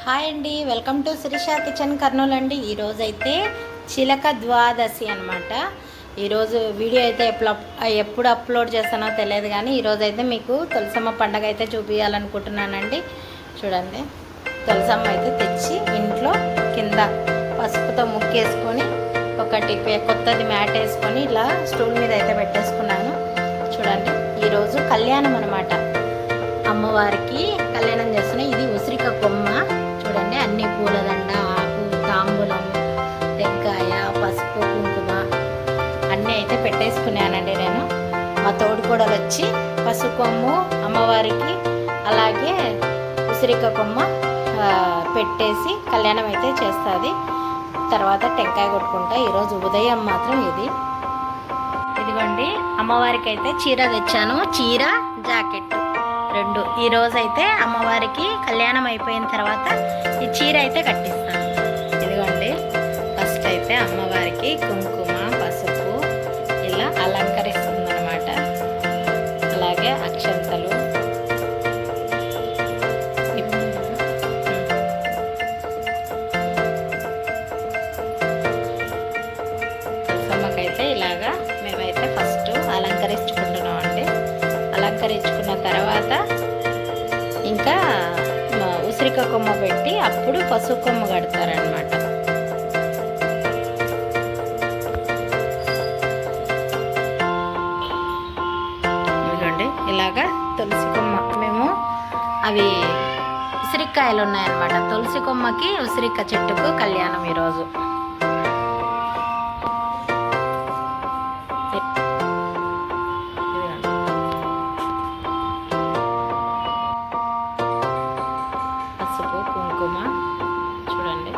Hi అండి, welcome to Shirisha kitchen Kurnool అండి. ఈరోజైతే చిలక ద్వాదశి అనమాట. ఈరోజు వీడియో అయితే ఎప్పుడు అప్లోడ్ చేస్తానో తెలియదు, కానీ ఈరోజైతే మీకు తులసమ్మ పండగ అయితే చూపించాలనుకుంటున్నానండి. చూడండి, తులసమ్మ అయితే తెచ్చి ఇంట్లో కింద పసుపుతో ముక్కేసుకొని ఒకటి కొత్తది మ్యాట్ వేసుకొని ఇలా స్టూల్ మీద అయితే పెట్టేసుకున్నాను. చూడండి, ఈరోజు కళ్యాణం అనమాట. అమ్మవారికి కళ్యాణం చేస్తున్నాయి. ఇది ఉసిరిక కొమ్మ. చూడండి, అన్ని పూలదండ, ఆకు, తాంబూలం, టెంకాయ, పసుపు, కుంకుమ అన్నీ అయితే పెట్టేసుకున్నానండి నేను. మా తోడుకోడలు వచ్చి పసుపు కొమ్ము అమ్మవారికి అలాగే ఉసిరిక కొమ్మ పెట్టేసి కళ్యాణం అయితే చేస్తుంది. తర్వాత టెంకాయ కొట్టుకుంటా. ఈరోజు ఉదయం మాత్రం ఇదిగోండి, అమ్మవారికి అయితే చీర తెచ్చాను. చీర, జాకెట్ రెండు. ఈరోజైతే అమ్మవారికి కళ్యాణం అయిపోయిన తర్వాత ఈ చీర అయితే కట్టిస్తాను. ఇదిగోండి, ఫస్ట్ అయితే అమ్మవారికి కుంకుమ, పసుపు ఇలా అలంకరిస్తుంది అనమాట. అలాగే అక్షంతలు, తులసమ్మకైతే ఇలాగా మేమైతే ఫస్ట్ అలంకరించుకుంటున్నాం అండి. అలంకరించుకున్న తర్వాత ఇంకా ఉసిరిక కొమ్మ పెట్టి అప్పుడు పసుపు కొమ్మ కడతారనమాట. చూడండి, ఇలాగా తులసి కొమ్మ మేము అవి ఉసిరికాయలు ఉన్నాయన్నమాట. తులసి కొమ్మకి ఉసిరిక చెట్టుకు కళ్యాణం ఈరోజు. పసుపు, కుంకుమ చూడండి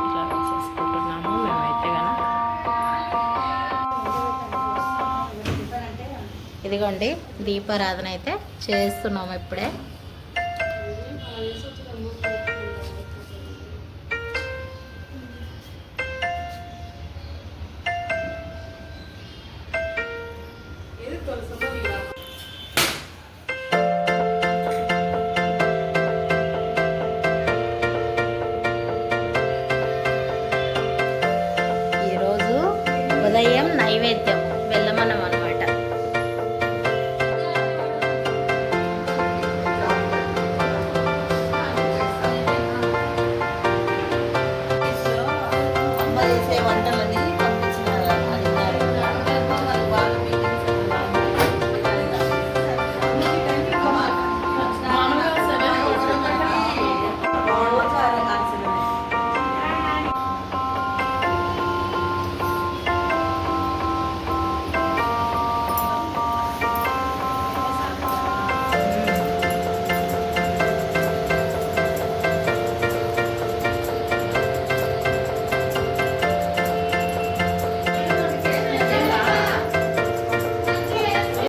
ఇలా చేసుకుంటున్నాము మేమైతే కనుక. ఇదిగోండి, దీపారాధన అయితే చేస్తున్నాము ఇప్పుడే.